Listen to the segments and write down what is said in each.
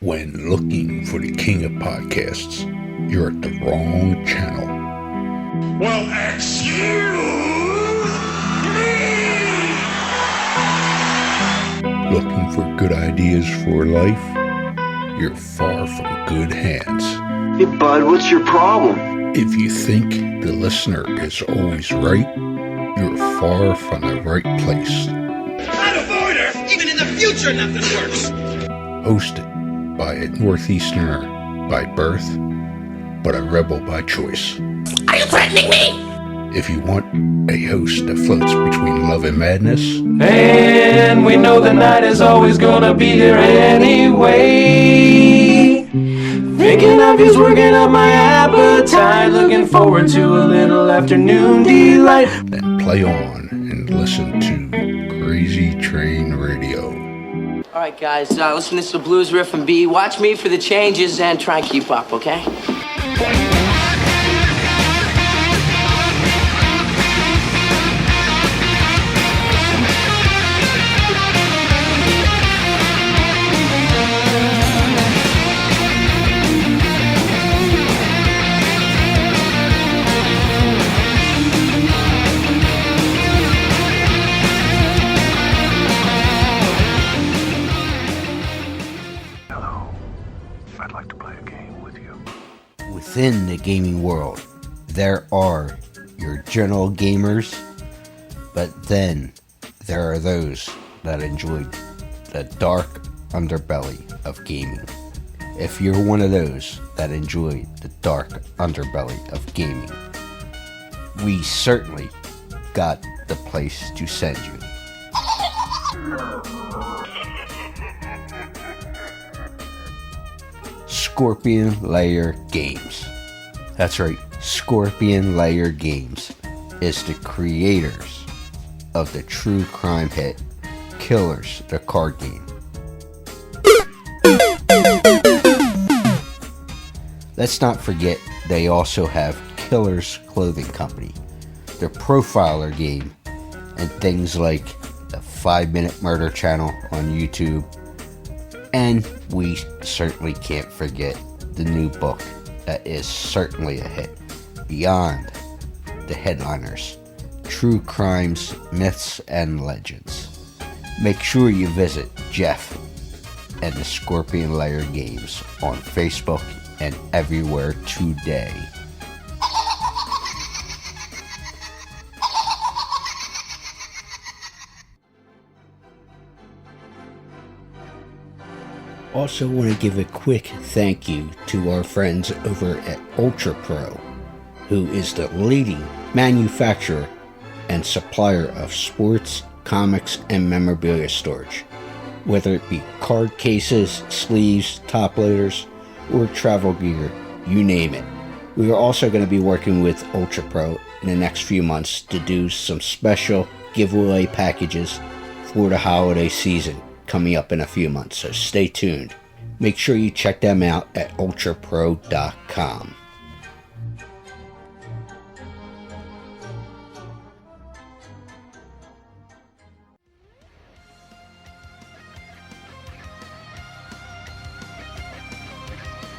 When looking for the king of podcasts, you're at the wrong channel. Well, excuse me! Looking for good ideas for life? You're far from good hands. Hey, bud, what's your problem? If you think the listener is always right, you're far from the right place. Out of order! Even in the future, nothing works! Hosted by a Northeasterner by birth, but a rebel by choice. Are you threatening me? If you want a host that floats between love and madness, and we know the night is always gonna be here anyway. Thinking of you's working up my appetite. Looking forward to a little afternoon delight. then play on and listen to Crazy Train Radio. All right, guys, listen to this blues riff and B. Watch me for the changes and try and keep up, okay? Within the gaming world, there are your general gamers, but then there are those that enjoy the dark underbelly of gaming. If you're one of those that enjoy the dark underbelly of gaming, we certainly got the place to send you. Scorpion Lair Games. That's right, Scorpion Lair Games is the creators of the true crime hit Killers, the card game. Let's not forget they also have Killers Clothing Company, their profiler game, and things like the 5-Minute Murder channel on YouTube. And we certainly can't forget the new book that is certainly a hit, Beyond the Headliners, True Crimes, Myths, and Legends. Make sure you visit Jeff and the Scorpion Lair Games on Facebook and everywhere today. Also want to give a quick thank you to our friends over at Ultra Pro, who is the leading manufacturer and supplier of sports, comics, and memorabilia storage. Whether it be card cases, sleeves, top loaders, or travel gear, you name it. We are also going to be working with Ultra Pro in the next few months to do some special giveaway packages for the holiday season coming up in a few months, so stay tuned. Make sure you check them out at ultrapro.com.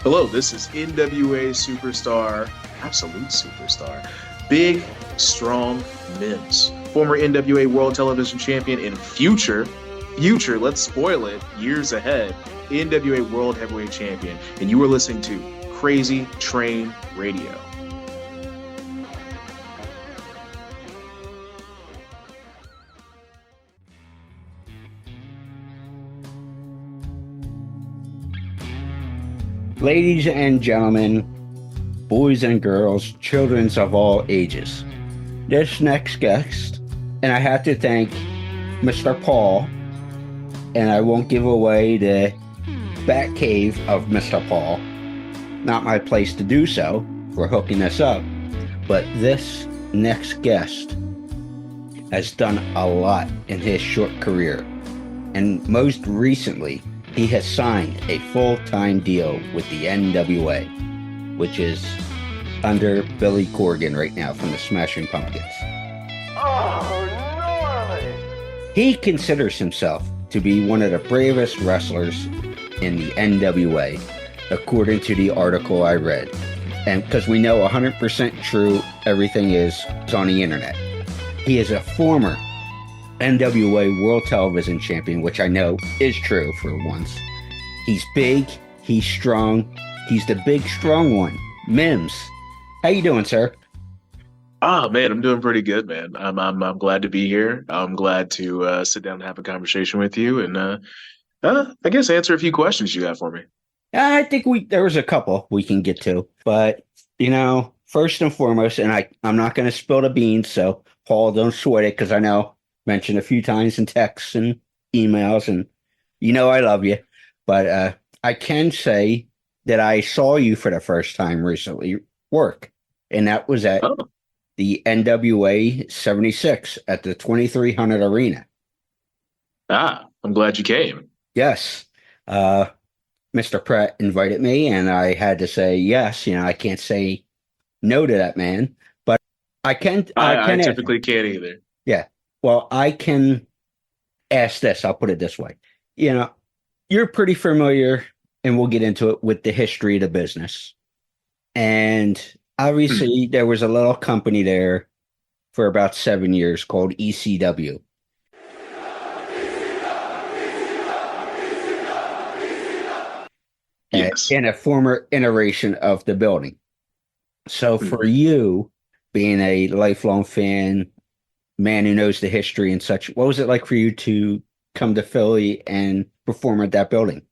Hello, this is NWA Superstar, absolute superstar, big, strong Mims, former NWA World Television Champion and future, let's spoil it, years ahead, NWA World Heavyweight Champion, and you are listening to Crazy Train Radio. Ladies and gentlemen, boys and girls, children of all ages, this next guest, and I have to thank Mr. Paul, and I won't give away the Bat Cave of Mr. Paul, not my place to do so, for hooking us up, but this next guest has done a lot in his short career, and most recently, he has signed a full-time deal with the NWA, which is under Billy Corgan right now from the Smashing Pumpkins. Oh, no! He considers himself to be one of the bravest wrestlers in the NWA, according to the article I read. And because we know 100% true, everything is on the internet. He is a former NWA World Television Champion, which I know is true for once. He's big, he's strong, he's the big strong one. Mims, how you doing, sir? Oh man, I'm doing pretty good, man. I'm glad to be here. I'm glad to sit down and have a conversation with you, and I guess answer a few questions you have for me. I think there was a couple we can get to, but first and foremost, and I'm not going to spill the beans, so Paul, don't sweat it, because I know mentioned a few times in texts and emails, and I love you, but I can say that I saw you for the first time recently work, and that was at the NWA 76 at the 2300 Arena. I'm glad you came. Yes. Mr. Pratt invited me, and I had to say yes. I can't say no to that man, but I can. I typically can't either. Yeah. Well, I can ask this. I'll put it this way. You're pretty familiar, and we'll get into it, with the history of the business. And obviously, there was a little company there for about 7 years called ECW. Yes. In a former iteration of the building. So for you, being a lifelong fan, man who knows the history and such, what was it like for you to come to Philly and perform at that building?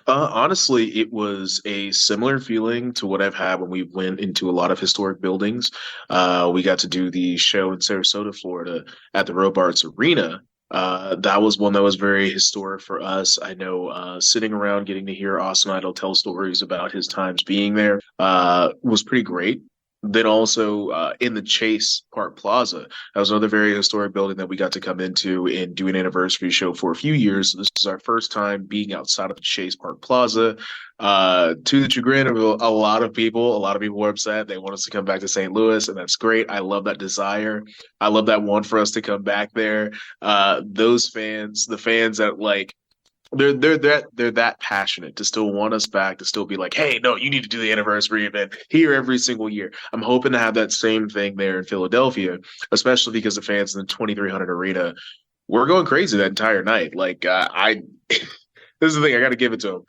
Honestly, it was a similar feeling to what I've had when we went into a lot of historic buildings. We got to do the show in Sarasota, Florida at the Robarts Arena. That was one that was very historic for us. I know sitting around getting to hear Austin Idol tell stories about his times being there was pretty great. Then also in the Chase Park Plaza, that was another very historic building that we got to come into and do an anniversary show for a few years. This is our first time being outside of the Chase Park Plaza. To the chagrin of a lot of people were upset. They want us to come back to St. Louis, and that's great. I love that desire. I love that want for us to come back there. Those fans, the fans that they're that passionate to still want us back, to still be like, hey, no, you need to do the anniversary event here every single year. I'm hoping to have that same thing there in Philadelphia, especially because the fans in the 2300 Arena were going crazy that entire night. This is the thing, I got to give it to them.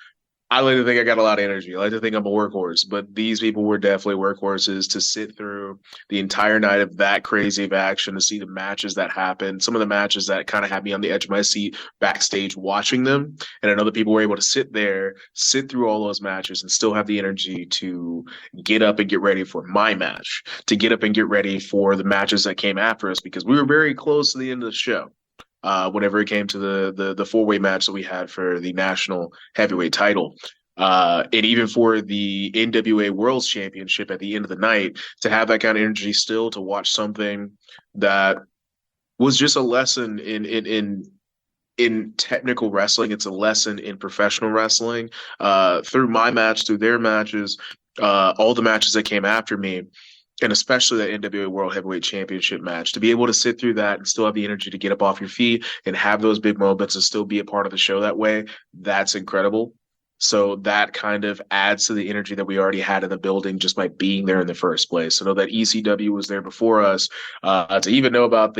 I like to think I got a lot of energy. I like to think I'm a workhorse, but these people were definitely workhorses to sit through the entire night of that crazy of action, to see the matches that happened, some of the matches that kind of had me on the edge of my seat backstage watching them. And I know that people were able to sit through all those matches and still have the energy to get up and get ready for my match, to get up and get ready for the matches that came after us, because we were very close to the end of the show. Whenever it came to the four-way match that we had for the national heavyweight title. And even for the NWA World Championship at the end of the night, to have that kind of energy still, to watch something that was just a lesson in technical wrestling. It's a lesson in professional wrestling. Through my match, through their matches, all the matches that came after me, and especially that NWA World Heavyweight Championship match, to be able to sit through that and still have the energy to get up off your feet and have those big moments and still be a part of the show that way, that's incredible. So that kind of adds to the energy that we already had in the building just by being there in the first place. To know that ECW was there before us, to even know about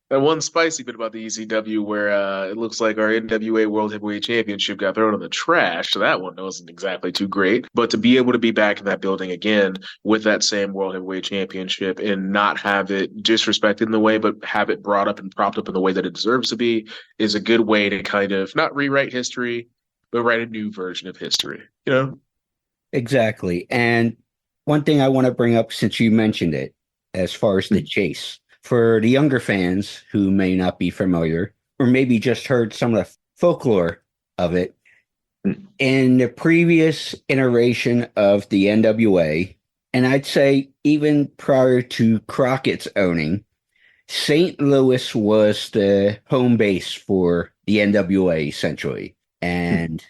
that one spicy bit about the ECW where it looks like our NWA World Heavyweight Championship got thrown in the trash. So that one wasn't exactly too great. But to be able to be back in that building again with that same World Heavyweight Championship and not have it disrespected in the way, but have it brought up and propped up in the way that it deserves to be, is a good way to kind of not rewrite history, but write a new version of history, Exactly. And one thing I want to bring up, since you mentioned it, as far as the chase, for the younger fans who may not be familiar, or maybe just heard some of the folklore of it, in the previous iteration of the NWA, and I'd say even prior to Crockett's owning, St. Louis was the home base for the NWA, essentially. And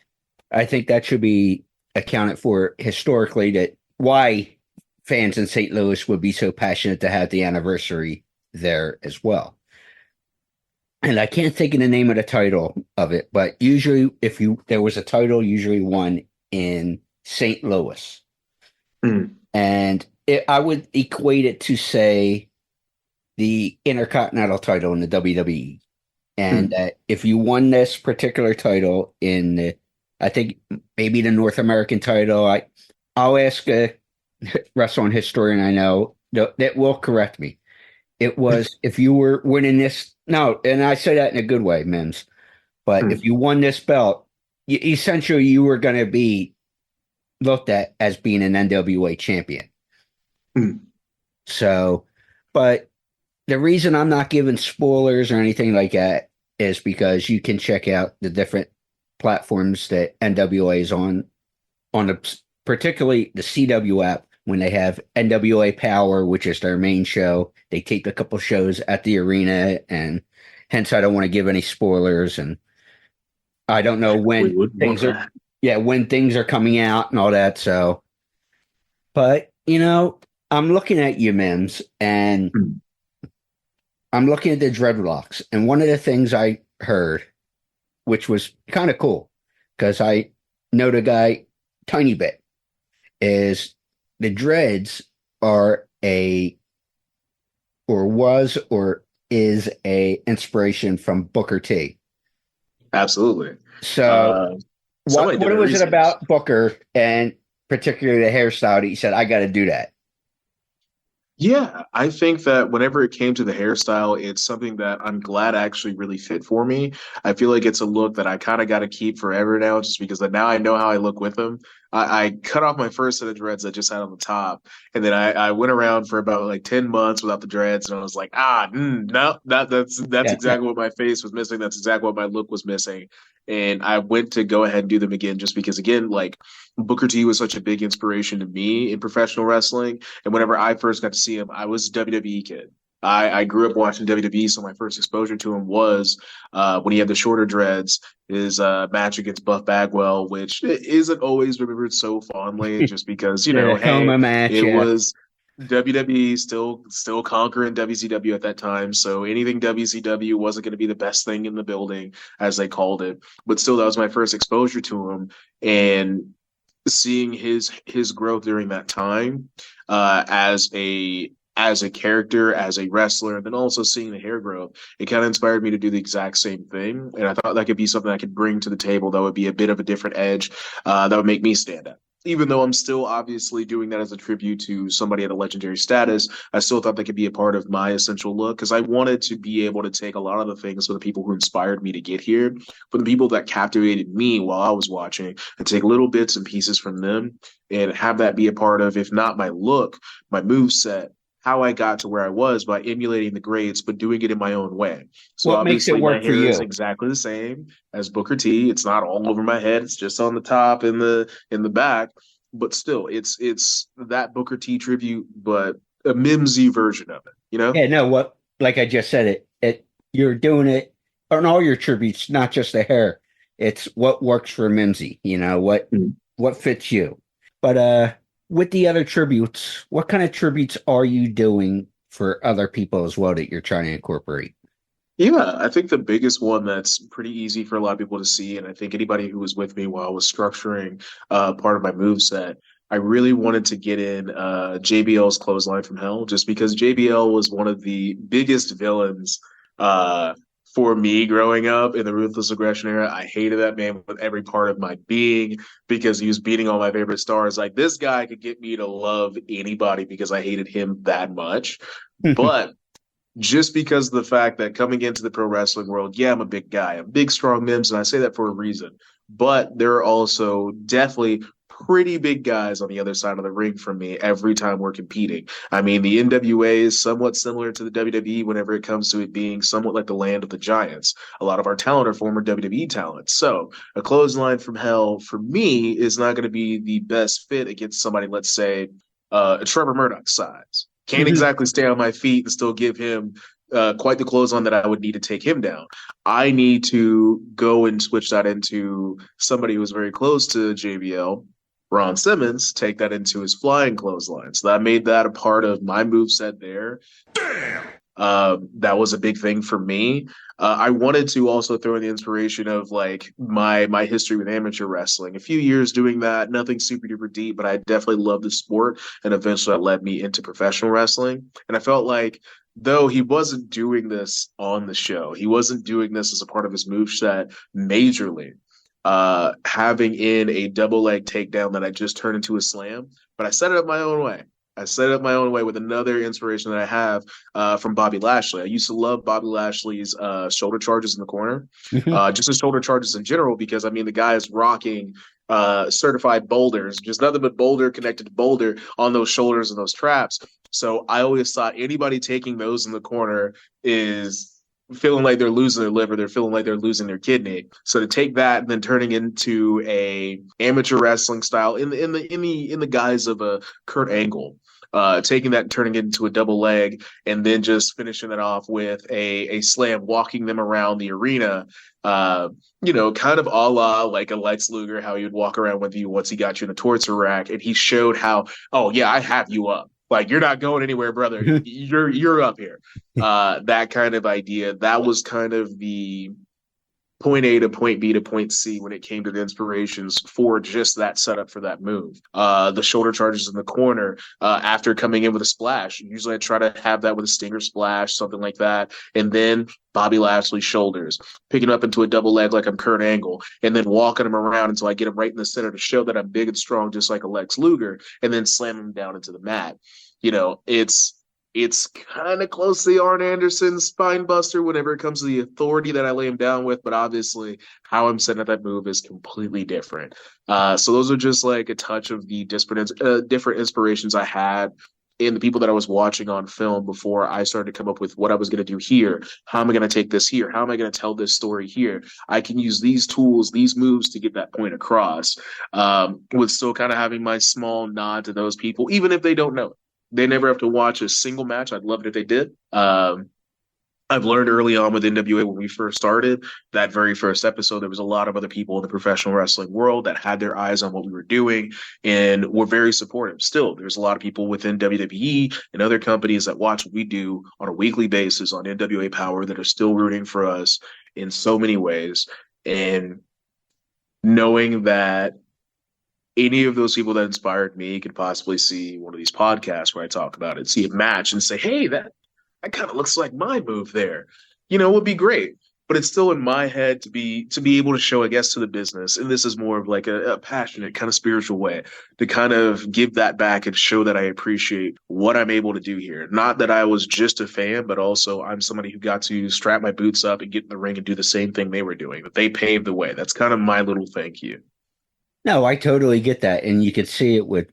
I think that should be accounted for historically, that why fans in St. Louis would be so passionate to have the anniversary there as well. and I can't think of the name of the title of it, but usually there was a title, usually one in St. Louis. Mm. And I would equate it to, say, the Intercontinental title in the WWE. And if you won this particular title I think maybe the North American title, I'll ask a wrestling historian I know that will correct me. It was if you were winning this. No, and I say that in a good way, Mims. But if you won this belt, essentially you were going to be looked at as being an NWA champion. So, but the reason I'm not giving spoilers or anything like that is because you can check out the different platforms that NWA is on particularly the CW app, when they have NWA Power, which is their main show. They tape a couple shows at the arena, and hence I don't want to give any spoilers, and I don't know when things are coming out and all that. So, but I'm looking at you, Mims, and I'm looking at the dreadlocks, and one of the things I heard, which was kind of cool, because I know the guy tiny bit, is the dreads are is a inspiration from Booker T. Absolutely. So what was it about Booker, and particularly the hairstyle, that you said, I got to do that? Yeah, I think that whenever it came to the hairstyle, it's something that I'm glad actually really fit for me. I feel like it's a look that I kind of got to keep forever now, just because now I know how I look with them. I cut off my first set of dreads I just had on the top, and then I went around for about like 10 months without the dreads, and I was like, no, that's exactly what my face was missing. That's exactly what my look was missing. And I went to go ahead and do them again, just because, again, like, Booker T was such a big inspiration to me in professional wrestling. And whenever I first got to see him, I was a WWE kid. I grew up watching WWE, so my first exposure to him was when he had the shorter dreads, his match against Buff Bagwell, which isn't always remembered so fondly, just because, was WWE still conquering WCW at that time. So anything WCW wasn't going to be the best thing in the building, as they called it. But still, that was my first exposure to him. And seeing his growth during that time as a character, as a wrestler, and then also seeing the hair growth, it kind of inspired me to do the exact same thing. And I thought that could be something I could bring to the table that would be a bit of a different edge, that would make me stand out. Even though I'm still obviously doing that as a tribute to somebody at a legendary status, I still thought that could be a part of my essential look, because I wanted to be able to take a lot of the things for the people who inspired me to get here, for the people that captivated me while I was watching, and take little bits and pieces from them and have that be a part of, if not my look, my moveset, how I got to where I was, by emulating the greats, but doing it in my own way. So what makes it work my hair for you? is exactly the same as Booker T. It's not all over my head. It's just on the top and the back. But still, it's that Booker T tribute, but a Mimsy version of it. Yeah, no. Like I just said, you're doing it on all your tributes, not just the hair. It's what works for Mimsy. What fits you. But with the other tributes, what kind of tributes are you doing for other people as well that you're trying to incorporate? Yeah, I think the biggest one that's pretty easy for a lot of people to see, and I think anybody who was with me while I was structuring part of my moveset, I really wanted to get in JBL's Clothesline from Hell, just because JBL was one of the biggest villains for me growing up in the Ruthless Aggression era. I hated that man with every part of my being, because he was beating all my favorite stars. Like, this guy could get me to love anybody because I hated him that much. But just because of the fact that coming into the pro wrestling world, yeah, I'm a big guy. I'm big, strong Mims, and I say that for a reason. But there are also definitely pretty big guys on the other side of the ring from me every time we're competing. I mean, the NWA is somewhat similar to the WWE whenever it comes to it being somewhat like the land of the giants. A lot of our talent are former WWE talent. So a Clothesline from Hell, for me, is not going to be the best fit against somebody, let's say, Trevor Murdoch size. Can't exactly stay on my feet and still give him quite the clothesline that I would need to take him down. I need to go and switch that into somebody who's very close to JBL, Ron Simmons, take that into his flying clothesline. So that made that a part of my moveset there. Damn! That was a big thing for me. I wanted to also throw in the inspiration of like my history with amateur wrestling. A few years doing that, nothing super duper deep, but I definitely loved the sport, and eventually that led me into professional wrestling. And I felt like though he wasn't doing this on the show, he wasn't doing this as a part of his moveset majorly. Having in a double leg takedown that I just turned into a slam, but I set it up my own way. I set it up my own way with another inspiration that I have from Bobby Lashley. I used to love Bobby Lashley's shoulder charges in the corner, just his shoulder charges in general, because I mean the guy is rocking certified boulders, just nothing but boulder connected to boulder on those shoulders and those traps. So I always thought anybody taking those in the corner is feeling like they're losing their liver, they're feeling like they're losing their kidney. So to take that and then turning into a amateur wrestling style in the guise of a Kurt Angle, taking that and turning it into a double leg, and then just finishing it off with a slam, walking them around the arena. Kind of a la like a Lex Luger, how he would walk around with you once he got you in a torture rack, and he showed how, oh yeah, I have you up. Like, you're not going anywhere, brother. You're up here. That kind of idea. That was kind of the point A to point B to point C when it came to the inspirations for just that setup for that move. The shoulder charges in the corner after coming in with a splash. Usually I try to have that with a stinger splash, something like that. And then Bobby Lashley's shoulders, picking up into a double leg like I'm Kurt Angle, and then walking him around until I get him right in the center to show that I'm big and strong, just like a Lex Luger, and then slam him down into the mat. It's kind of close to the Arn Anderson spine buster whenever it comes to the authority that I lay him down with, but obviously how I'm setting up that move is completely different. So those are just like a touch of the different inspirations I had in the people that I was watching on film before I started to come up with what I was going to do here. How am I going to take this here? How am I going to tell this story here? I can use these tools, these moves to get that point across, with still kind of having my small nod to those people, even if they don't know it. They never have to watch a single match. I'd love it if they did. I've learned early on with NWA when we first started, that very first episode, there was a lot of other people in the professional wrestling world that had their eyes on what we were doing and were very supportive. Still, there's a lot of people within WWE and other companies that watch what we do on a weekly basis on NWA Power that are still rooting for us in so many ways. And knowing that any of those people that inspired me could possibly see one of these podcasts where I talk about it, see a match and say, hey, that kind of looks like my move there, would be great. But it's still in my head to be able to show, I guess, to the business. And this is more of like a passionate kind of spiritual way to kind of give that back and show that I appreciate what I'm able to do here. Not that I was just a fan, but also I'm somebody who got to strap my boots up and get in the ring and do the same thing they were doing, that they paved the way. That's kind of my little thank you. No, I totally get that. And you could see it with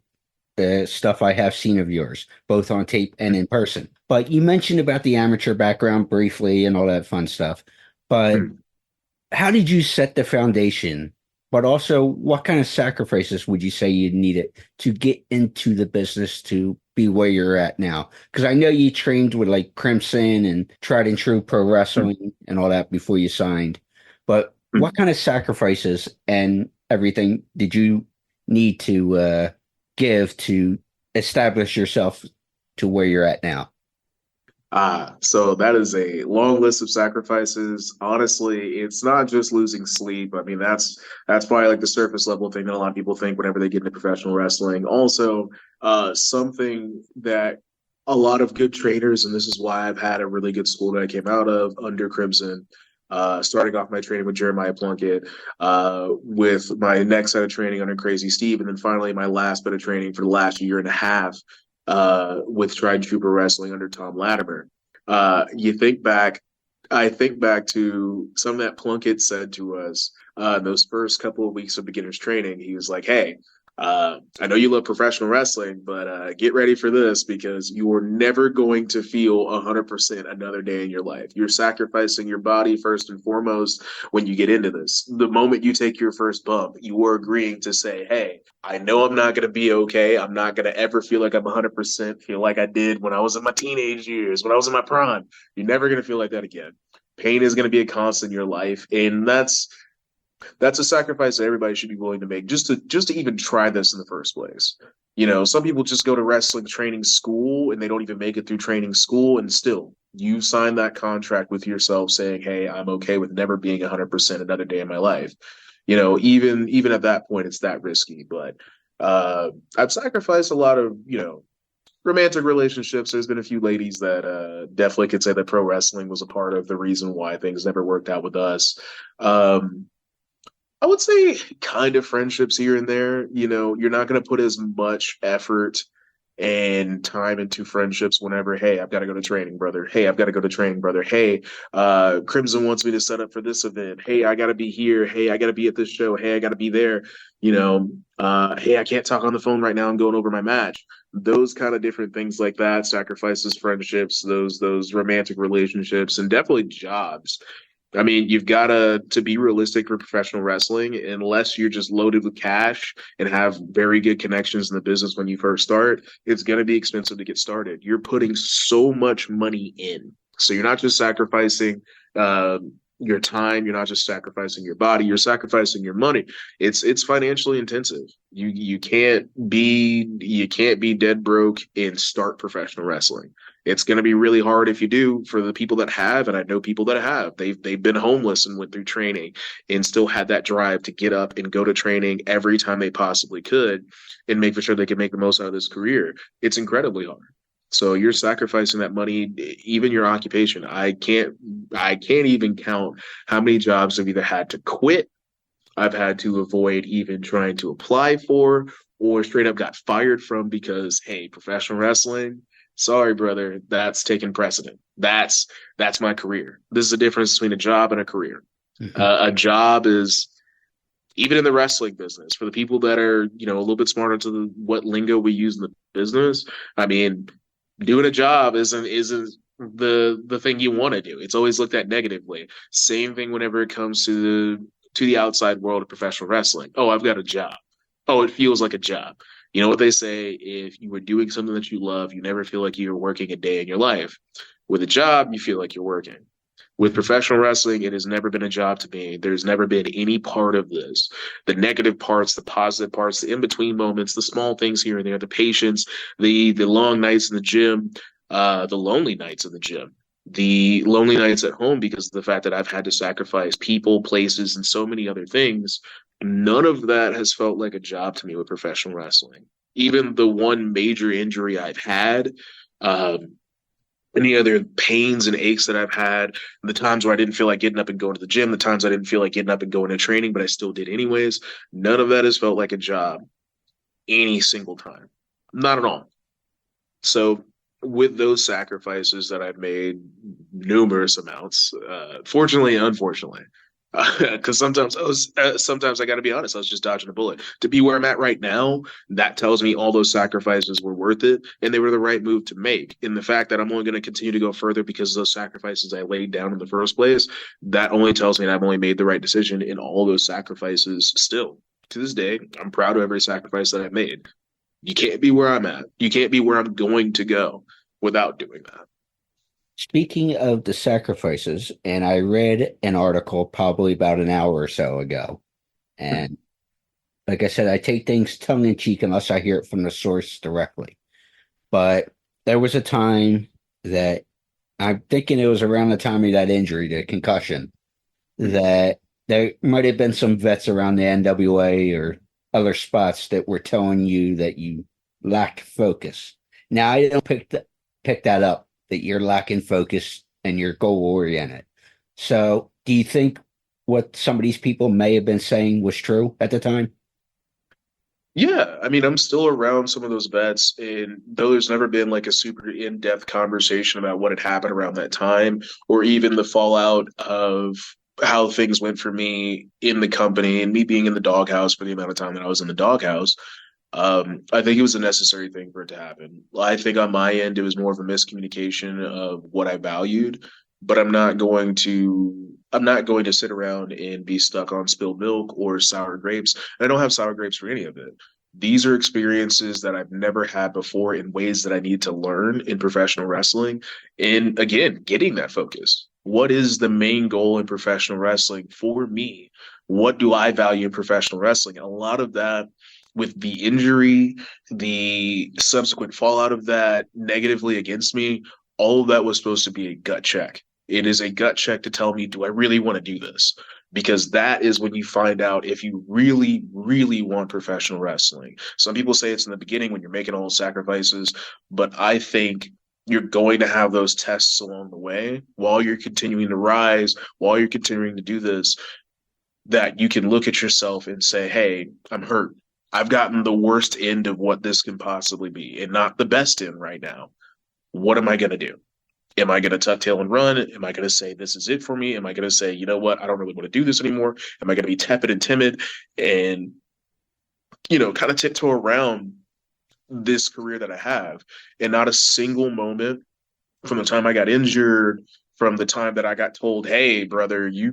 the stuff I have seen of yours, both on tape and in person. But you mentioned about the amateur background briefly and all that fun stuff. But how did you set the foundation? But also, what kind of sacrifices would you say you needed to get into the business to be where you're at now? Because I know you trained with like Crimson and Tried and True Pro Wrestling and all that before you signed. But what kind of sacrifices and everything did you need to give to establish yourself to where you're at now? So that is a long list of sacrifices. Honestly, it's not just losing sleep. I mean, that's probably like the surface level thing that a lot of people think whenever they get into professional wrestling. Also, something that a lot of good trainers, and this is why I've had a really good school that I came out of under Crimson, starting off my training with Jeremiah Plunkett, with my next set of training under Crazy Steve, and then finally my last bit of training for the last year and a half with Tried and True Pro Wrestling under Tom Latimer. I think back to something that Plunkett said to us in those first couple of weeks of beginner's training. He was like, hey, I know you love professional wrestling, but get ready for this, because you are never going to feel 100% another day in your life. You're sacrificing your body first and foremost when you get into this. The moment you take your first bump, you are agreeing to say, hey, I know I'm not going to be okay. I'm not going to ever feel like I'm 100%, feel like I did when I was in my teenage years, when I was in my prime. You're never going to feel like that again. Pain is going to be a constant in your life, and that's a sacrifice that everybody should be willing to make just to even try this in the first place. Some people just go to wrestling training school and they don't even make it through training school, and still you sign that contract with yourself saying, hey, I'm okay with never being 100% another day in my life. Even at that point, it's that risky. But I've sacrificed a lot of, romantic relationships. There's been a few ladies that definitely could say that pro wrestling was a part of the reason why things never worked out with us. I would say kind of friendships here and there. You're not going to put as much effort and time into friendships whenever, hey, I've got to go to training, brother. Hey, I've got to go to training, brother. Hey, Crimson wants me to set up for this event. Hey, I got to be here. Hey, I got to be at this show. Hey, I got to be there. Hey, I can't talk on the phone right now. I'm going over my match. Those kind of different things like that sacrifices friendships, those romantic relationships, and definitely jobs. I mean, you've got to be realistic for professional wrestling, unless you're just loaded with cash and have very good connections in the business when you first start. It's going to be expensive to get started. You're putting so much money in. So you're not just sacrificing your time. You're not just sacrificing your body. You're sacrificing your money. It's financially intensive. You can't be dead broke and start professional wrestling. It's going to be really hard if you do. For the people that have, and I know people that have, they've been homeless and went through training and still had that drive to get up and go to training every time they possibly could and make sure they can make the most out of this career. It's incredibly hard. So you're sacrificing that money, even your occupation. I can't even count how many jobs I've either had to quit, I've had to avoid even trying to apply for, or straight up got fired from because, hey, professional wrestling, sorry, brother, that's taking precedent. That's my career. This is the difference between a job and a career. Mm-hmm. A job is, even in the wrestling business, for the people that are, a little bit smarter to what lingo we use in the business. I mean, doing a job isn't the thing you want to do. It's always looked at negatively. Same thing whenever it comes to the outside world of professional wrestling. Oh, I've got a job. Oh, it feels like a job. You know what they say? If you were doing something that you love, you never feel like you're working a day in your life. With a job, you feel like you're working. With professional wrestling, it has never been a job to me. There's never been any part of this. The negative parts, the positive parts, the in-between moments, the small things here and there, the patience, the long nights in the gym, the lonely nights in the gym, the lonely nights at home because of the fact that I've had to sacrifice people, places, and so many other things. None of that has felt like a job to me with professional wrestling. Even the one major injury I've had, any other pains and aches that I've had, the times where I didn't feel like getting up and going to the gym, the times I didn't feel like getting up and going to training, but I still did anyways, none of that has felt like a job any single time. Not at all. So with those sacrifices that I've made, numerous amounts, fortunately and unfortunately, because sometimes I got to be honest, I was just dodging a bullet. To be where I'm at right now, that tells me all those sacrifices were worth it and they were the right move to make. And the fact that I'm only going to continue to go further because of those sacrifices I laid down in the first place, that only tells me that I've only made the right decision in all those sacrifices. Still, to this day, I'm proud of every sacrifice that I've made. You can't be where I'm at. You can't be where I'm going to go without doing that. Speaking of the sacrifices, and I read an article probably about an hour or so ago, and like I said, I take things tongue in cheek unless I hear it from the source directly. But there was a time that I'm thinking it was around the time of that injury, the concussion, that there might have been some vets around the NWA or other spots that were telling you that you lacked focus. Now, I don't pick that up, that you're lacking focus and you're goal oriented. So do you think what some of these people may have been saying was true at the time? Yeah, I mean, I'm still around some of those vets, and though there's never been like a super in-depth conversation about what had happened around that time, or even the fallout of how things went for me in the company and me being in the doghouse for the amount of time that I was in the doghouse, I think it was a necessary thing for it to happen. I think on my end, it was more of a miscommunication of what I valued, but I'm not going to sit around and be stuck on spilled milk or sour grapes. I don't have sour grapes for any of it. These are experiences that I've never had before in ways that I need to learn in professional wrestling. And again, getting that focus. What is the main goal in professional wrestling for me? What do I value in professional wrestling? And a lot of that with the injury, the subsequent fallout of that negatively against me, all of that was supposed to be a gut check. It is a gut check to tell me, do I really want to do this? Because that is when you find out if you really, really want professional wrestling. Some people say it's in the beginning when you're making all those sacrifices, but I think you're going to have those tests along the way while you're continuing to rise, while you're continuing to do this, that you can look at yourself and say, hey, I'm hurt. I've gotten the worst end of what this can possibly be and not the best end right now. What am I going to do? Am I going to tuck tail and run? Am I going to say, this is it for me? Am I going to say, you know what? I don't really want to do this anymore. Am I going to be tepid and timid and, kind of tiptoe around this career that I have? And not a single moment from the time I got injured, from the time that I got told, hey, brother, you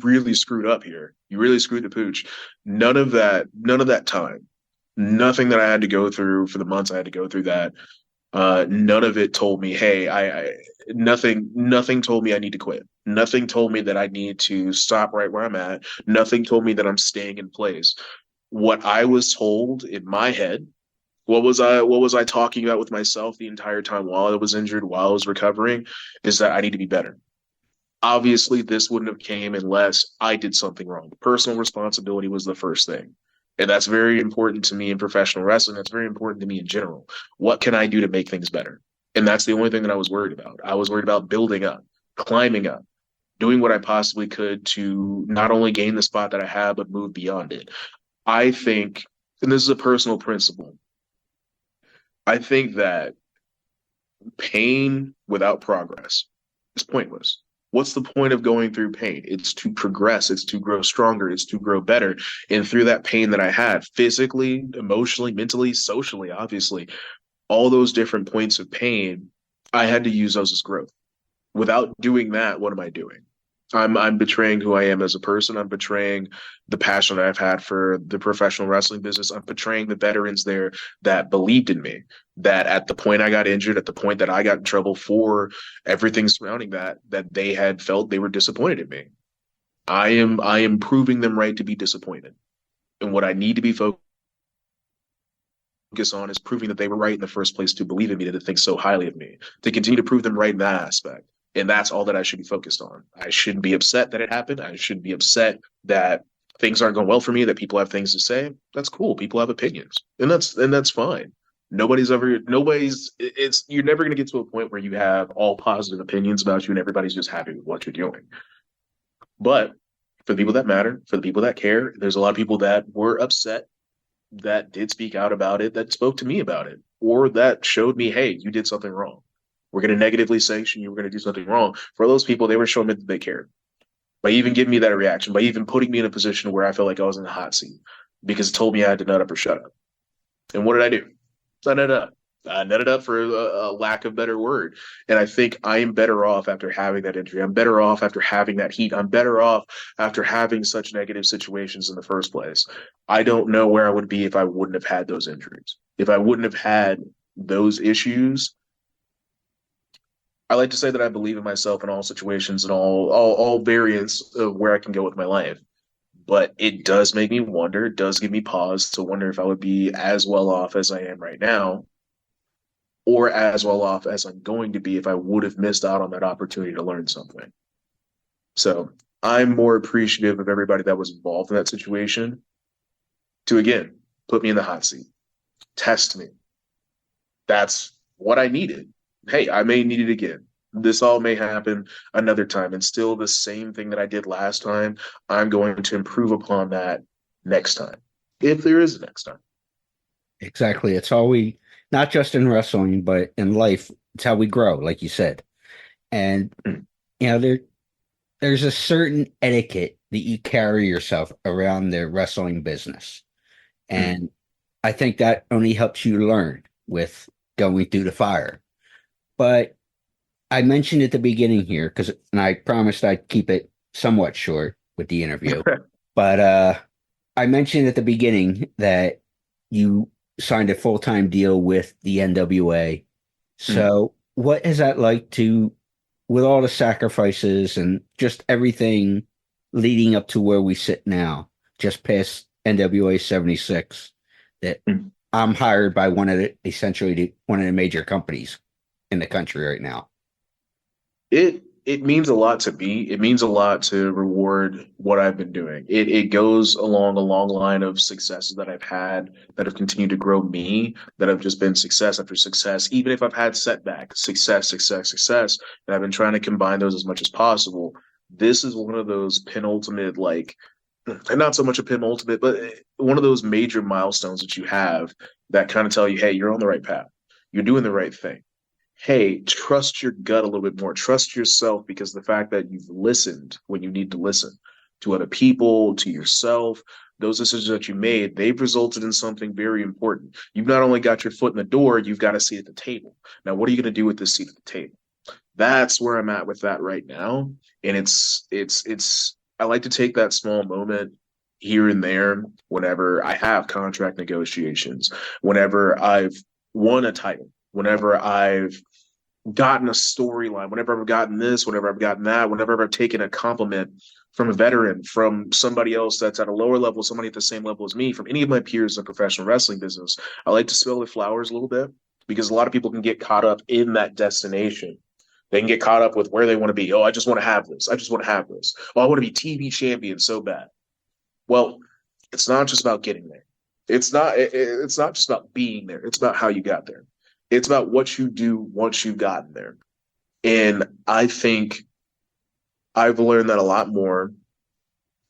really screwed up here. You really screwed the pooch. None of that time, nothing that I had to go through for the months I had to go through that. None of it told me, hey, nothing told me I need to quit. Nothing told me that I need to stop right where I'm at. Nothing told me that I'm staying in place. What I was told in my head, what was I talking about with myself the entire time while I was injured, while I was recovering, is that I need to be better. Obviously, this wouldn't have came unless I did something wrong. Personal responsibility was the first thing. And that's very important to me in professional wrestling. That's very important to me in general. What can I do to make things better? And that's the only thing that I was worried about. I was worried about building up, climbing up, doing what I possibly could to not only gain the spot that I have, but move beyond it. I think, and this is a personal principle, I think that pain without progress is pointless. What's the point of going through pain? It's to progress. It's to grow stronger. It's to grow better. And through that pain that I had, physically, emotionally, mentally, socially, obviously, all those different points of pain, I had to use those as growth. Without doing that, what am I doing? I'm betraying who I am as a person. I'm betraying the passion that I've had for the professional wrestling business. I'm betraying the veterans there that believed in me, that at the point I got injured, at the point that I got in trouble for everything surrounding that they had felt they were disappointed in me. I am proving them right to be disappointed. And what I need to be focused on is proving that they were right in the first place to believe in me, to think so highly of me, to continue to prove them right in that aspect. And that's all that I should be focused on. I shouldn't be upset that it happened. I shouldn't be upset that things aren't going well for me, that people have things to say. That's cool. People have opinions. And that's fine. You're never going to get to a point where you have all positive opinions about you and everybody's just happy with what you're doing. But for the people that matter, for the people that care, there's a lot of people that were upset, that did speak out about it, that spoke to me about it, or that showed me, hey, you did something wrong. We're going to negatively sanction you. We're going to do something wrong. For those people, they were showing me that they cared. By even giving me that reaction, by even putting me in a position where I felt like I was in the hot seat because it told me I had to nut up or shut up. And what did I do? I nutted up. I nutted up for a lack of better word. And I think I am better off after having that injury. I'm better off after having that heat. I'm better off after having such negative situations in the first place. I don't know where I would be if I wouldn't have had those injuries. If I wouldn't have had those issues, I like to say that I believe in myself in all situations and all variants of where I can go with my life. But it does make me wonder, it does give me pause to wonder if I would be as well off as I am right now, or as well off as I'm going to be if I would have missed out on that opportunity to learn something. So I'm more appreciative of everybody that was involved in that situation to, again, put me in the hot seat, test me. That's what I needed. Hey, I may need it again. This all may happen another time, and still the same thing that I did last time, I'm going to improve upon that next time, if there is a next time. Exactly. It's how we, not just in wrestling, but in life, it's how we grow, like you said. And, there's a certain etiquette that you carry yourself around the wrestling business. And I think that only helps you learn with going through the fire. But I mentioned at the beginning here, and I promised I'd keep it somewhat short with the interview, but I mentioned at the beginning that you signed a full-time deal with the NWA. So what is that like with all the sacrifices and just everything leading up to where we sit now, just past NWA 76? that Mm. I'm hired by one of the major companies in the country right now. It means a lot to me. It means a lot to reward what I've been doing. It goes along a long line of successes that I've had that have continued to grow me, that have just been success after success. Even if I've had setbacks, success, success, success, and I've been trying to combine those as much as possible. This is one of those penultimate, like, and not so much a penultimate, but one of those major milestones that you have that kind of tell you, hey, you're on the right path. You're doing the right thing. Hey, trust your gut a little bit more. Trust yourself, because the fact that you've listened when you need to listen to other people, to yourself, those decisions that you made, they've resulted in something very important. You've not only got your foot in the door, you've got a seat at the table. Now, what are you going to do with this seat at the table? That's where I'm at with that right now. And I like to take that small moment here and there whenever I have contract negotiations, whenever I've won a title, whenever I've gotten a storyline, whenever I've gotten this, whenever I've gotten that, whenever I've taken a compliment from a veteran, from somebody else that's at a lower level, somebody at the same level as me, from any of my peers in the professional wrestling business, I like to smell the flowers a little bit, because a lot of people can get caught up in that destination. They can get caught up with where they want to be. Oh, I just want to have this. I just want to have this. Oh, I want to be TV champion so bad. Well, it's not just about getting there. It's not just about being there. It's about how you got there. It's about what you do once you've gotten there. And I think I've learned that a lot more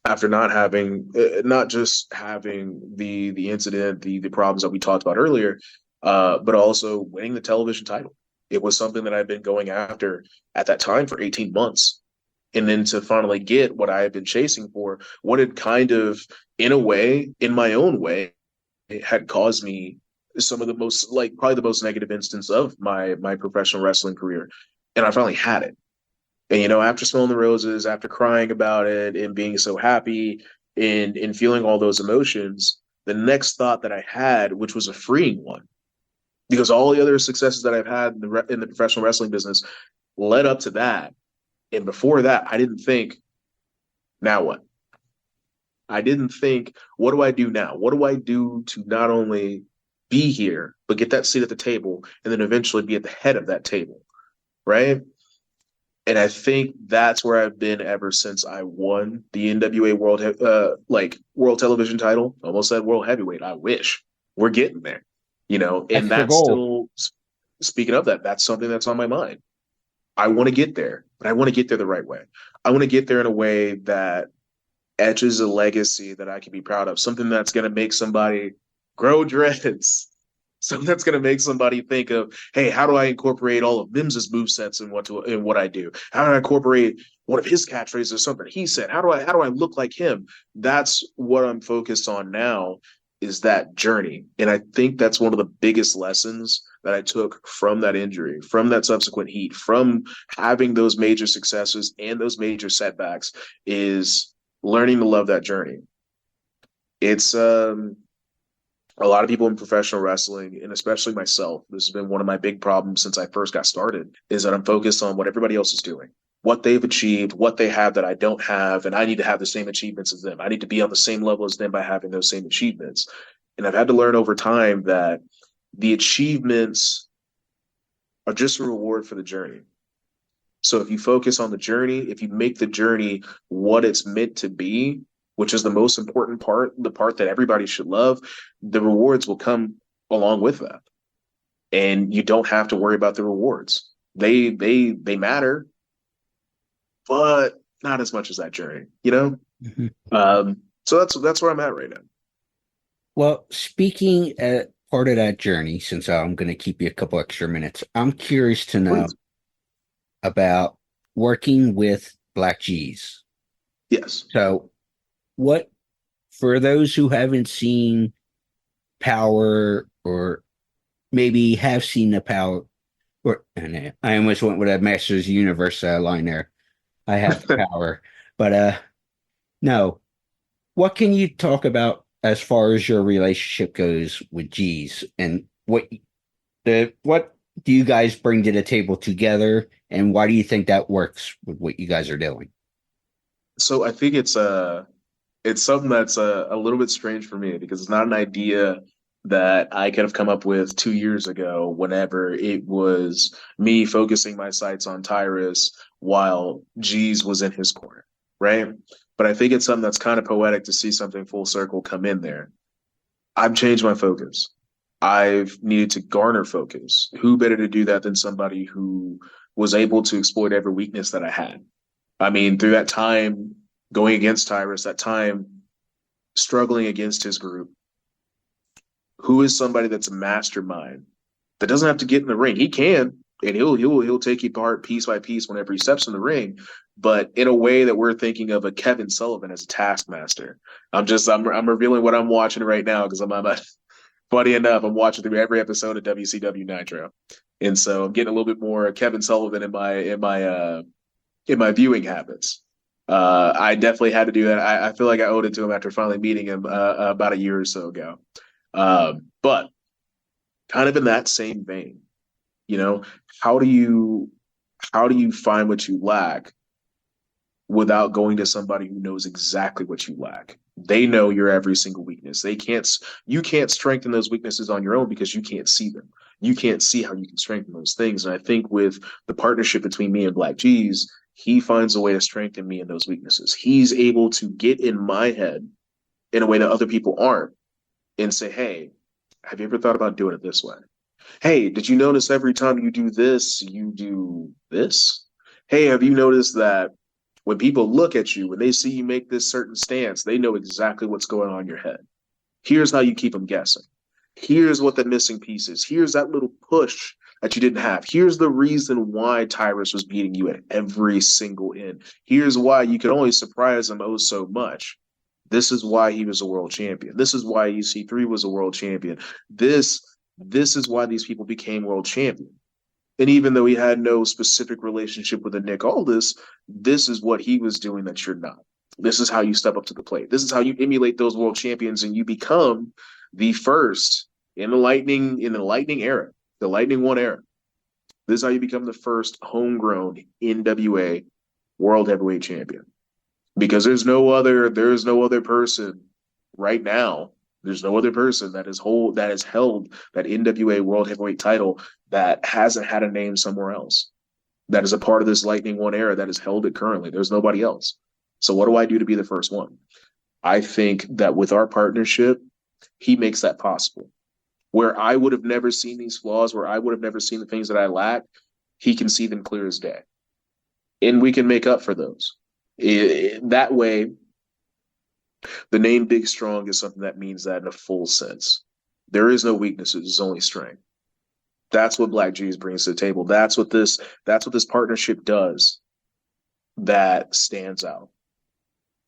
after not just having the incident, the problems that we talked about earlier, but also winning the television title. It was something that I've been going after at that time for 18 months. And then to finally get what I had been chasing for, what had kind of, in a way, in my own way, it had caused me some of the most, like, probably the most negative instance of my professional wrestling career. And I finally had it. And, after smelling the roses, after crying about it and being so happy and feeling all those emotions, the next thought that I had, which was a freeing one, because all the other successes that I've had in the professional wrestling business led up to that. And before that, I didn't think, now what? I didn't think, what do I do now? What do I do to not only be here, but get that seat at the table and then eventually be at the head of that table, right? And I think that's where I've been ever since I won the NWA World Television title. Almost said World Heavyweight. I wish. We're getting there, and that's still, speaking of that, that's something that's on my mind. I want to get there, but I want to get there the right way. I want to get there in a way that etches a legacy that I can be proud of, something that's going to make somebody grow dreads, something that's going to make somebody think of, hey, how do I incorporate all of Mims's movesets in what I do? How do I incorporate one of his catchphrases or something he said? How do I look like him? That's what I'm focused on now, is that journey. And I think that's one of the biggest lessons that I took from that injury, from that subsequent heat, from having those major successes and those major setbacks, is learning to love that journey. It's a lot of people in professional wrestling, and especially myself, this has been one of my big problems since I first got started, is that I'm focused on what everybody else is doing, what they've achieved, what they have that I don't have, and I need to have the same achievements as them. I need to be on the same level as them by having those same achievements. And I've had to learn over time that the achievements are just a reward for the journey. So if you focus on the journey, if you make the journey what it's meant to be, which is the most important part, the part that everybody should love, the rewards will come along with that. And you don't have to worry about the rewards. They matter, but not as much as that journey, Mm-hmm. So that's where I'm at right now. Well, speaking at part of that journey, since I'm going to keep you a couple extra minutes, I'm curious to know about working with Black G's. Yes. So for those who haven't seen Power, or maybe have seen the Power, and I almost went with a Masters Universe line there. I have the Power, but no. What can you talk about as far as your relationship goes with G's, and what do you guys bring to the table together, and why do you think that works with what you guys are doing? So I think it's something that's a little bit strange for me, because it's not an idea that I could have come up with 2 years ago whenever it was me focusing my sights on Tyrus while G's was in his corner, right? But I think it's something that's kind of poetic to see something full circle come in there. I've changed my focus. I've needed to garner focus. Who better to do that than somebody who was able to exploit every weakness that I had? I mean, through that time going against Tyrus, that time struggling against his group, who is somebody that's a mastermind that doesn't have to get in the ring? He can, and he'll take you apart piece by piece whenever he steps in the ring, but in a way that we're thinking of a Kevin Sullivan as a taskmaster. I'm revealing what I'm watching right now because I'm funny enough, I'm watching through every episode of WCW Nitro, and so I'm getting a little bit more Kevin Sullivan in my viewing habits. I definitely had to do that. I feel like I owed it to him after finally meeting him about a year or so ago. But kind of in that same vein, how do you find what you lack without going to somebody who knows exactly what you lack? They know your every single weakness. You can't strengthen those weaknesses on your own because you can't see them. You can't see how you can strengthen those things. And I think with the partnership between me and Black G's, he finds a way to strengthen me in those weaknesses. He's able to get in my head in a way that other people aren't and say, hey, have you ever thought about doing it this way? Hey, did you notice every time you do this, you do this? Hey, have you noticed that when people look at you, when they see you make this certain stance, they know exactly what's going on in your head. Here's how you keep them guessing. Here's what the missing piece is. Here's that little push that you didn't have. Here's the reason why Tyrus was beating you at every single end. Here's why you could only surprise him oh so much. This is why he was a world champion. This is why EC3 was a world champion. This is why these people became world champion. And even though he had no specific relationship with a Nick Aldis, this is what he was doing that you're not. This is how you step up to the plate. This is how you emulate those world champions and you become the first in the Lightning era, the Lightning One era. This is how you become the first homegrown NWA World Heavyweight Champion. Because there's no other person right now. There's no other person that has held that NWA World Heavyweight title that hasn't had a name somewhere else. That is a part of this Lightning One era that has held it currently. There's nobody else. So what do I do to be the first one? I think that with our partnership, he makes that possible. Where I would have never seen these flaws, where I would have never seen the things that I lack, he can see them clear as day. And we can make up for those. That way, the name Big Strong is something that means that in a full sense. There is no weaknesses, there's only strength. That's what Black G's brings to the table. That's what this partnership does that stands out.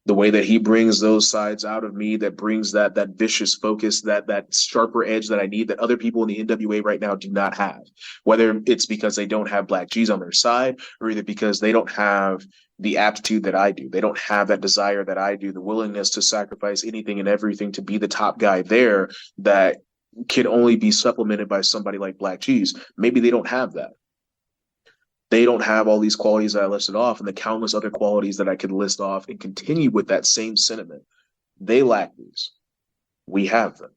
The way that he brings those sides out of me, that brings that vicious focus, that sharper edge that I need, that other people in the NWA right now do not have. Whether it's because they don't have Black G's on their side, or either because they don't have the aptitude that I do. They don't have that desire that I do, the willingness to sacrifice anything and everything to be the top guy there that can only be supplemented by somebody like Black G's. Maybe they don't have that. They don't have all these qualities that I listed off and the countless other qualities that I could list off and continue with that same sentiment. They lack these. We have them.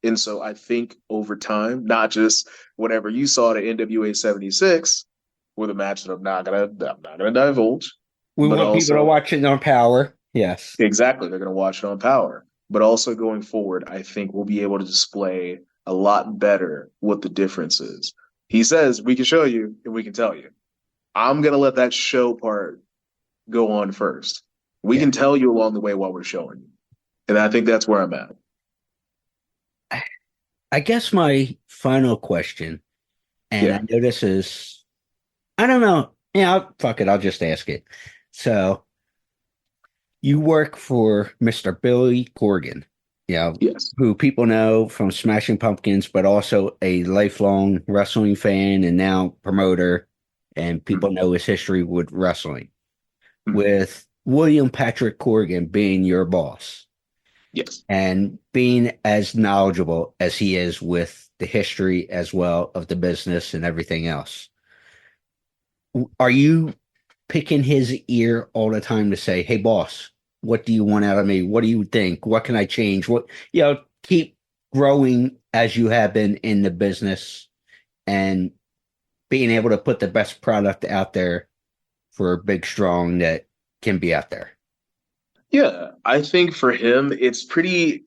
And so I think over time, not just whenever you saw the NWA 76 with a match that I'm not gonna divulge. We want people to watch it on Power. Yes. Exactly. They're going to watch it on Power. But also going forward, I think we'll be able to display a lot better what the difference is. He says, we can show you and we can tell you. I'm going to let that show part go on first. We can tell you along the way while we're showing you. And I think that's where I'm at. I guess my final question, and I know this is, I don't know. Yeah, fuck it. I'll just ask it. So you work for Mr. Billy Corgan, Yes. who people know from Smashing Pumpkins, but also a lifelong wrestling fan and now promoter, and people know his history with wrestling. With William Patrick Corgan being your boss. Yes. And being as knowledgeable as he is with the history as well of the business and everything else. Are you picking his ear all the time to say, hey, boss, what do you want out of me? What do you think? What can I change? Keep growing as you have been in the business and being able to put the best product out there for Big Strong that can be out there. Yeah, I think for him, it's pretty.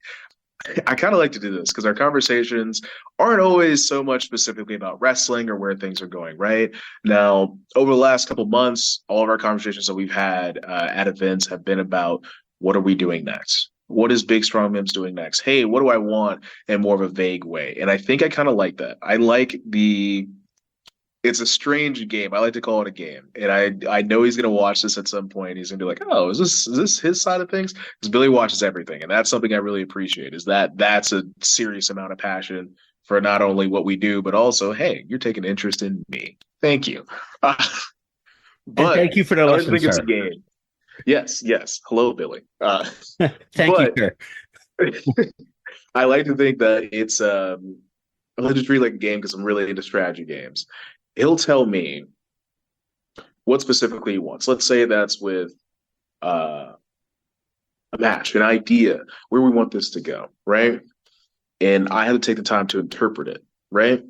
I kind of like to do this because our conversations aren't always so much specifically about wrestling or where things are going, right? Now, over the last couple months, all of our conversations that we've had at events have been about what are we doing next? What is Big Strong Mims doing next? Hey, what do I want in more of a vague way? And I think I kind of like that. I like it's a strange game. I like to call it a game. And I know he's gonna watch this at some point. He's gonna be like, oh, is this his side of things? Because Billy watches everything. And that's something I really appreciate, is that's a serious amount of passion for not only what we do, but also, hey, you're taking interest in me. Thank you. But and thank you for the I lesson, think it's sir. a game. Yes. Hello, Billy. Thank you, sir. I like to think that it's I like to treat it like a game because I'm really into strategy games. He'll tell me what specifically he wants. Let's say that's with a match, an idea, where we want this to go, right? And I had to take the time to interpret it, right?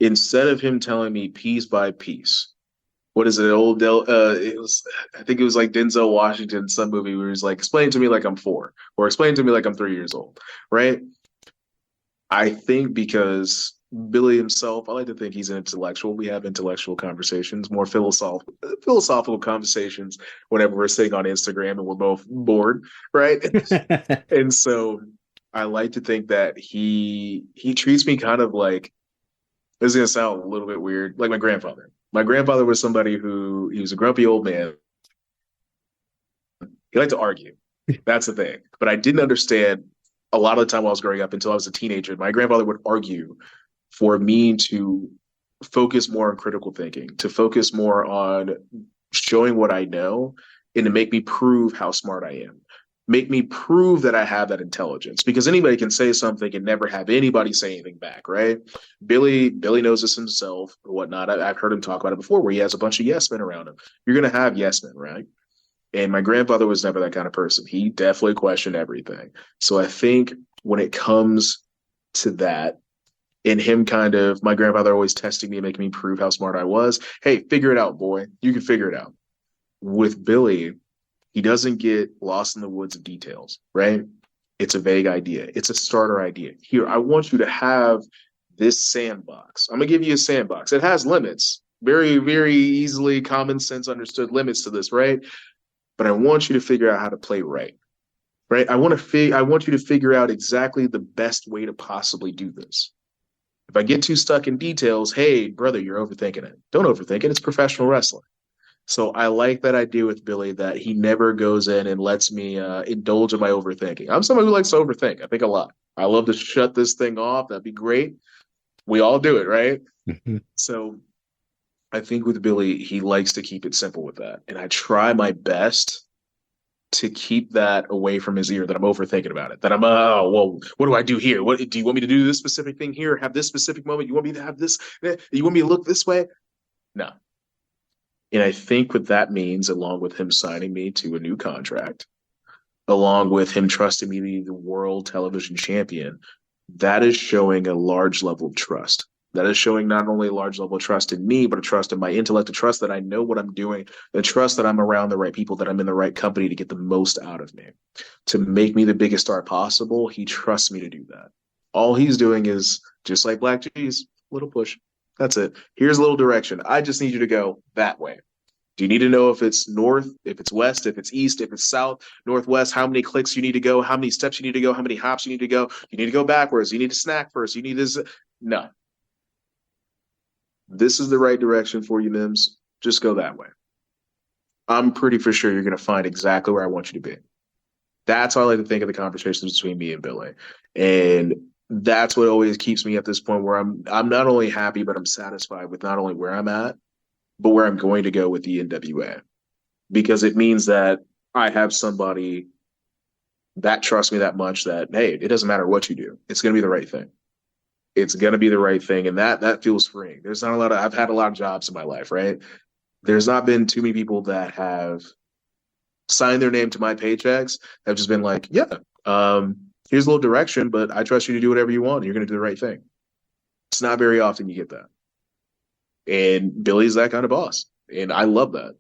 Instead of him telling me piece by piece, what is it? I think it was like Denzel Washington, some movie where he's like, explain to me like I'm 4, or explain to me like I'm 3 years old, right? I think because Billy himself, I like to think he's an intellectual. We have intellectual conversations, more philosophical conversations whenever we're sitting on Instagram and we're both bored, right? And so I like to think that he treats me kind of like, this is going to sound a little bit weird, like my grandfather. My grandfather was somebody he was a grumpy old man. He liked to argue. That's the thing. But I didn't understand a lot of the time while I was growing up until I was a teenager. My grandfather would argue for me to focus more on critical thinking, to focus more on showing what I know, and to make me prove how smart I am. Make me prove that I have that intelligence, because anybody can say something and never have anybody say anything back, right? Billy knows this himself or whatnot. I've heard him talk about it before, where he has a bunch of yes men around him. You're going to have yes men, right? And my grandfather was never that kind of person. He definitely questioned everything. So I think when it comes to that, and him my grandfather always testing me and making me prove how smart I was. Hey, figure it out, boy. You can figure it out. With Billy, he doesn't get lost in the woods of details, right? It's a vague idea. It's a starter idea. Here, I want you to have this sandbox. I'm going to give you a sandbox. It has limits, very, very easily common sense understood limits to this, right? But I want you to figure out how to play right? I want you to figure out exactly the best way to possibly do this. If I get too stuck in details, hey, brother, you're overthinking it. Don't overthink it. It's professional wrestling. So I like that idea with Billy, that he never goes in and lets me indulge in my overthinking. I'm somebody who likes to overthink. I think a lot. I love to shut this thing off. That'd be great. We all do it, right? So I think with Billy, he likes to keep it simple with that. And I try my best to keep that away from his ear, that I'm overthinking about it, that I'm, well, what do I do here? What do you want me to do this specific thing here? Have this specific moment? You want me to have this? You want me to look this way? No. And I think what that means, along with him signing me to a new contract, along with him trusting me to be the World Television Champion, that is showing a large level of trust. That is showing not only a large level of trust in me, but a trust in my intellect, a trust that I know what I'm doing, a trust that I'm around the right people, that I'm in the right company to get the most out of me, to make me the biggest star possible. He trusts me to do that. All he's doing is, just like Black Cheese, little push. That's it. Here's a little direction. I just need you to go that way. Do you need to know if it's north, if it's west, if it's east, if it's south, northwest, how many clicks you need to go, how many steps you need to go, how many hops you need to go? You need to go backwards. You need to snack first. You need this. No. This is the right direction for you, Mims. Just go that way. I'm pretty for sure you're going to find exactly where I want you to be. That's how I like to think of the conversations between me and Billy. And that's what always keeps me at this point where I'm not only happy, but I'm satisfied with not only where I'm at, but where I'm going to go with the NWA. Because it means that I have somebody that trusts me that much that, hey, it doesn't matter what you do. It's going to be the right thing. It's going to be the right thing. And that feels freeing. There's not a lot of, I've had a lot of jobs in my life, right? There's not been too many people that have signed their name to my paychecks. Have just been like, yeah, here's a little direction, but I trust you to do whatever you want. And you're going to do the right thing. It's not very often you get that. And Billy's that kind of boss. And I love that.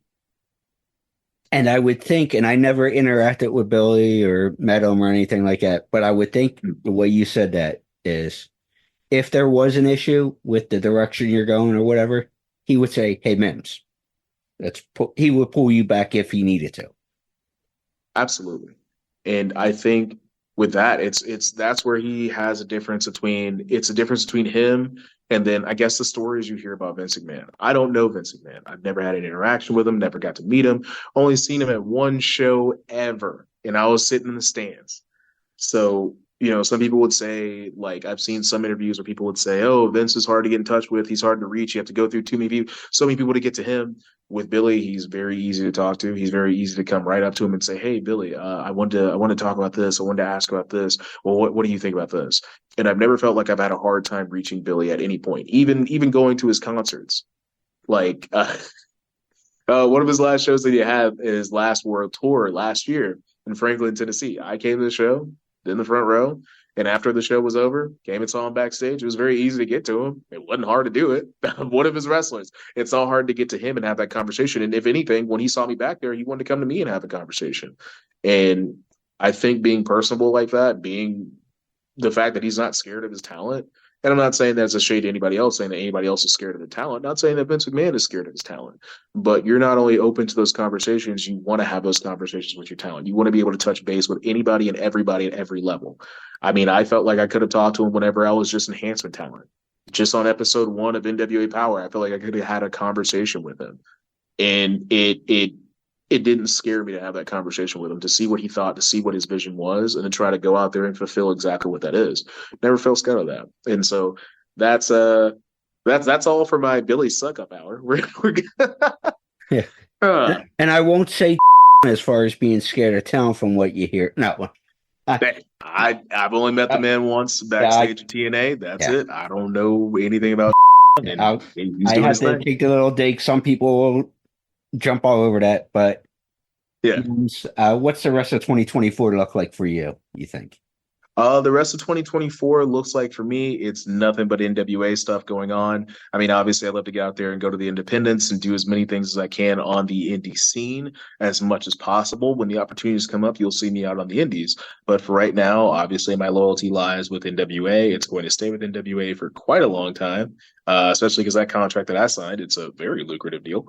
And I would think, and I never interacted with Billy or met him or anything like that, but I would think the way you said that is if there was an issue with the direction you're going or whatever, he would say, hey, Mims, he would pull you back if he needed to. Absolutely. And I think with that, that's where he has a difference between him and then I guess the stories you hear about Vince McMahon. I don't know Vince McMahon. I've never had an interaction with him, never got to meet him, only seen him at one show ever. And I was sitting in the stands. So, some people would say, like, I've seen some interviews where people would say, oh, Vince is hard to get in touch with. He's hard to reach. You have to go through so many people to get to him. With Billy, he's very easy to talk to. He's very easy to come right up to him and say, hey, Billy, I want to talk about this. I wanted to ask about this. Well, what do you think about this? And I've never felt like I've had a hard time reaching Billy at any point, even going to his concerts. Like one of his last shows that he had his last world tour last year in Franklin, Tennessee. I came to the show in the front row. And after the show was over, came and saw him backstage. It was very easy to get to him. It wasn't hard to do it. One of his wrestlers. It's all hard to get to him and have that conversation. And if anything, when he saw me back there, he wanted to come to me and have a conversation. And I think being personable like that, being the fact that he's not scared of his talent, and I'm not saying that's a shade to anybody else, saying that anybody else is scared of the talent. Not saying that Vince McMahon is scared of his talent. But you're not only open to those conversations, you want to have those conversations with your talent. You want to be able to touch base with anybody and everybody at every level. I mean, I felt like I could have talked to him whenever I was just enhancement talent. Just on episode 1 of NWA Power, I felt like I could have had a conversation with him. And it didn't scare me to have that conversation with him, to see what he thought, to see what his vision was, and then try to go out there and fulfill exactly what that is. Never felt scared of that. And so that's all for my Billy Suck Up hour. We're Yeah. And I won't say as far as being scared of talent from what you hear. No. I've only met the man once backstage at TNA. That's it. I don't know anything about and I have to take the little dig. Some people will jump all over that, but yeah. What's the rest of 2024 look like for you think? The rest of 2024 looks like, for me, it's nothing but NWA stuff going on. I mean, obviously, I'd love to get out there and go to the independents and do as many things as I can on the indie scene as much as possible. When the opportunities come up, you'll see me out on the indies. But for right now, obviously, my loyalty lies with NWA. It's going to stay with NWA for quite a long time, especially because that contract that I signed, it's a very lucrative deal.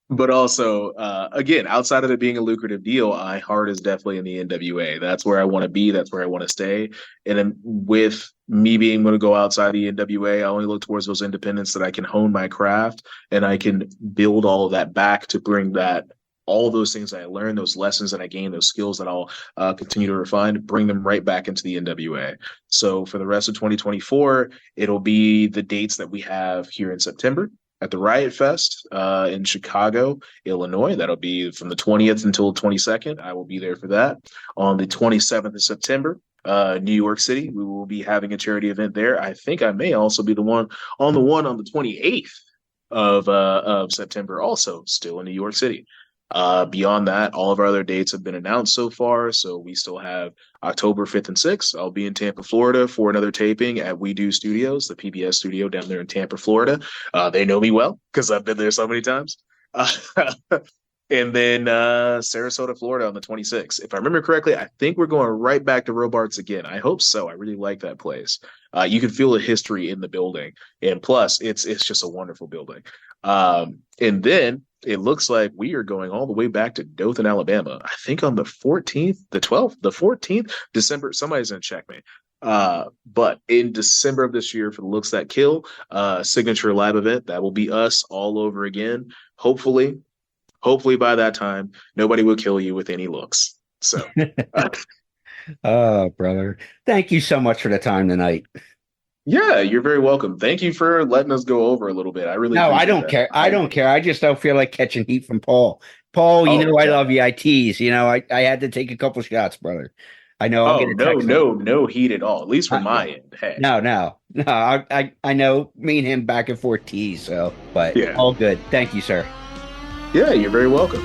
But also, again, outside of it being a lucrative deal, my heart is definitely in the NWA. That's where I want to be. That's where I want to stay. And then with me being able to go outside the NWA, I only look towards those independents that I can hone my craft and I can build all of that back to bring that, all those things that I learned, those lessons that I gained, those skills that I'll continue to refine, bring them right back into the NWA. So for the rest of 2024, it'll be the dates that we have here in September at the Riot Fest in Chicago, Illinois. That'll be from the 20th until the 22nd. I will be there for that. On the 27th of September, New York City, we will be having a charity event there. I think I may also be the one on the 28th of September, also still in New York City. Beyond that, all of our other dates have been announced so far. So we still have October 5th and 6th. I'll be in Tampa, Florida for another taping at We Do Studios, the PBS studio down there in Tampa, Florida. They know me well because I've been there so many times. And then Sarasota, Florida on the 26th. If I remember correctly, I think we're going right back to Robarts again. I hope so. I really like that place. You can feel the history in the building. And plus, it's just a wonderful building. And then it looks like we are going all the way back to Dothan, Alabama. I think on the 14th, the 12th, the 14th, December. Somebody's going to check me. But in December of this year for the Looks That Kill signature live event, that will be us all over again. Hopefully by that time, nobody will kill you with any looks. So, oh, brother, thank you so much for the time tonight. Yeah, you're very welcome. Thank you for letting us go over a little bit. I really I don't care. I don't care. I just don't feel like catching heat from Paul. Paul, I love you. I tease. I had to take a couple shots, brother. I know. I'll get a text no heat at all. At least from my end. Hey. No. I know. Me and him back and forth tease. So, but yeah, all good. Thank you, sir. Yeah, you're very welcome.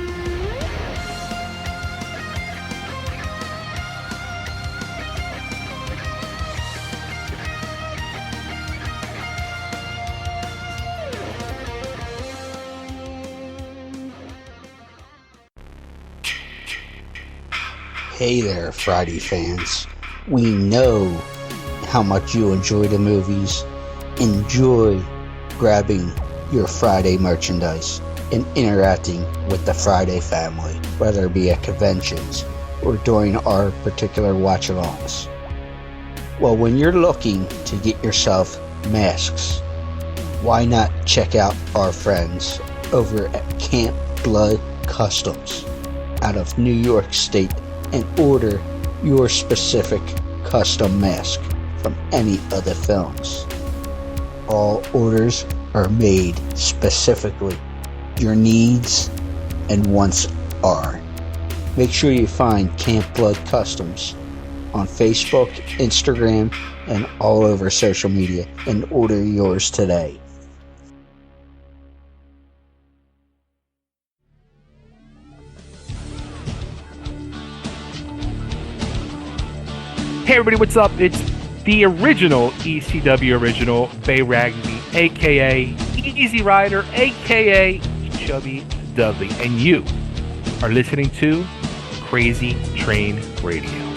Hey there, Friday fans. We know how much you enjoy the movies. Enjoy grabbing your Friday merchandise and interacting with the Friday family, whether it be at conventions or during our particular watch-alongs. Well, when you're looking to get yourself masks, why not check out our friends over at Camp Blood Customs out of New York State and order your specific custom mask from any of the films. All orders are made specifically. Your needs and wants are. Make sure you find Camp Blood Customs on Facebook, Instagram, and all over social media and order yours today. Hey everybody, what's up? It's the original ECW original, Bay Ragby, aka Easy Rider, aka Chubby Dudley, and you are listening to Crazy Train Radio.